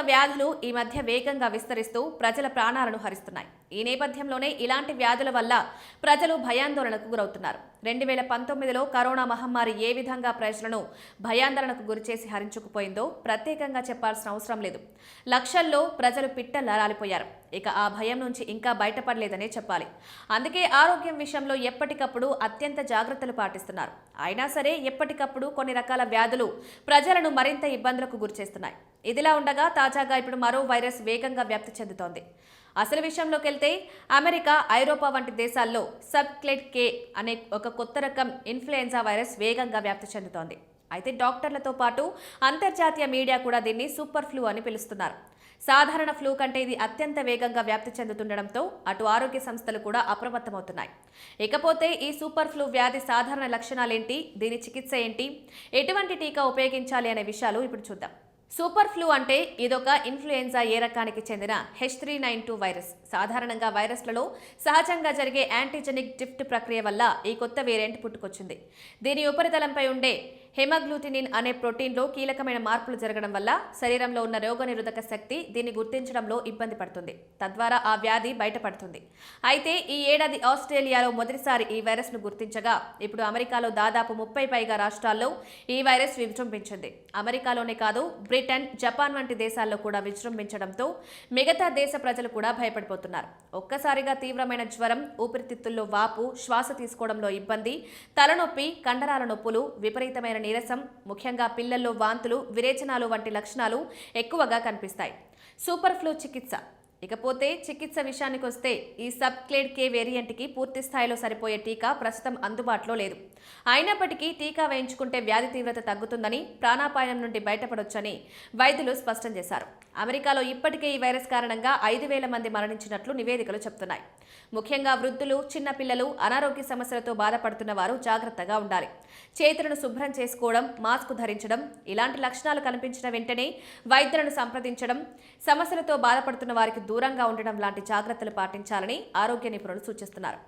వ్యాధులు ఈ మధ్య వేగంగా విస్తరిస్తూ ప్రజల ప్రాణాలను హరిస్తున్నాయి. ఈ నేపథ్యంలోనే ఇలాంటి వ్యాధుల వల్ల ప్రజలు భయాందోళనకు గురవుతున్నారు. 2019లో కరోనా మహమ్మారి ఏ విధంగా ప్రజలను భయాందోళనకు గురిచేసి హరించుకుపోయిందో ప్రత్యేకంగా చెప్పాల్సిన అవసరం లేదు. లక్షల్లో ప్రజలు పిట్టల్లా రాలిపోయారు. ఇక ఆ భయం నుంచి ఇంకా బయటపడలేదనే చెప్పాలి. అందుకే ఆరోగ్యం విషయంలో ఎప్పటికప్పుడు అత్యంత జాగ్రత్తలు పాటిస్తున్నారు. అయినా సరే ఎప్పటికప్పుడు కొన్ని రకాల వ్యాధులు ప్రజలను మరింత ఇబ్బందులకు గురిచేస్తున్నాయి. ఇదిలా ఉండగా తాజాగా ఇప్పుడు మరో వైరస్ వేగంగా వ్యాప్తి చెందుతోంది. అసలు విషయంలోకి వెళ్తే అమెరికా, ఐరోపా వంటి దేశాల్లో సబ్క్లెడ్ కే అనే ఒక కొత్త రకం ఇన్ఫ్లుయెన్జా వైరస్ వేగంగా వ్యాప్తి చెందుతోంది. అయితే డాక్టర్లతో పాటు అంతర్జాతీయ మీడియా కూడా దీన్ని సూపర్ ఫ్లూ అని పిలుస్తున్నారు. సాధారణ ఫ్లూ కంటే ఇది అత్యంత వేగంగా వ్యాప్తి చెందుతుండటంతో అటు ఆరోగ్య సంస్థలు కూడా అప్రమత్తమవుతున్నాయి. ఇకపోతే ఈ సూపర్ ఫ్లూ వ్యాధి సాధారణ లక్షణాలేంటి, దీని చికిత్స ఏంటి, ఎటువంటి టీకా ఉపయోగించాలి అనే విషయాలు ఇప్పుడు చూద్దాం. సూపర్ ఫ్లూ అంటే ఇదొక ఇన్ఫ్లుయెన్జా ఏ రకానికి చెందిన H3N2 వైరస్. సాధారణంగా వైరస్లలో సహజంగా జరిగే యాంటీజెనిక్ డ్రిఫ్ట్ ప్రక్రియ వల్ల ఈ కొత్త వేరియంట్ పుట్టుకొచ్చింది. దీని ఉపరితలంపై ఉండే హెమగ్లూటినిన్ అనే ప్రోటీన్లో కీలకమైన మార్పులు జరగడం వల్ల శరీరంలో ఉన్న రోగనిరోధక శక్తి దీన్ని గుర్తించడంలో ఇబ్బంది పడుతుంది. తద్వారా ఆ వ్యాధి బయటపడుతుంది. అయితే ఈ ఏడాది ఆస్ట్రేలియాలో మొదటిసారి ఈ వైరస్ను గుర్తించగా ఇప్పుడు అమెరికాలో దాదాపు 30 పైగా రాష్ట్రాల్లో ఈ వైరస్ విజృంభించింది. అమెరికాలోనే కాదు, బ్రిటన్, జపాన్ వంటి దేశాల్లో కూడా విజృంభించడంతో మిగతా దేశ ప్రజలు కూడా భయపడిపోతున్నారు. ఒక్కసారిగా తీవ్రమైన జ్వరం, ఊపిరితిత్తుల్లో వాపు, శ్వాస తీసుకోవడంలో ఇబ్బంది, తలనొప్పి, కండరాల నొప్పులు, విపరీతమైన నీరసం, ముఖ్యంగా పిల్లల్లో వాంతులు, విరేచనాలు వంటి లక్షణాలు ఎక్కువగా కనిపిస్తాయి. సూపర్ ఫ్లూ చికిత్స. ఇకపోతే చికిత్స విషయానికి వస్తే ఈ సబ్క్లెడ్ కే వేరియంట్కి పూర్తి స్థాయిలో సరిపోయే టీకా ప్రస్తుతం అందుబాటులో లేదు. అయినప్పటికీ టీకా వేయించుకుంటే వ్యాధి తీవ్రత తగ్గుతుందని, ప్రాణాపాయం నుండి బయటపడొచ్చని వైద్యులు స్పష్టం చేశారు. అమెరికాలో ఇప్పటికే ఈ వైరస్ కారణంగా 5,000 మంది మరణించినట్లు నివేదికలు చెబుతున్నాయి. ముఖ్యంగా వృద్ధులు, చిన్నపిల్లలు, అనారోగ్య సమస్యలతో బాధపడుతున్న వారు జాగ్రత్తగా ఉండాలి. చేతులను శుభ్రం చేసుకోవడం, మాస్క్ ధరించడం, ఇలాంటి లక్షణాలు కనిపించిన వెంటనే వైద్యులను సంప్రదించడం, సమస్యలతో బాధపడుతున్న వారికి దూరంగా ఉండడం లాంటి జాగ్రత్తలు పాటించాలని ఆరోగ్య నిపుణులు సూచిస్తున్నారు.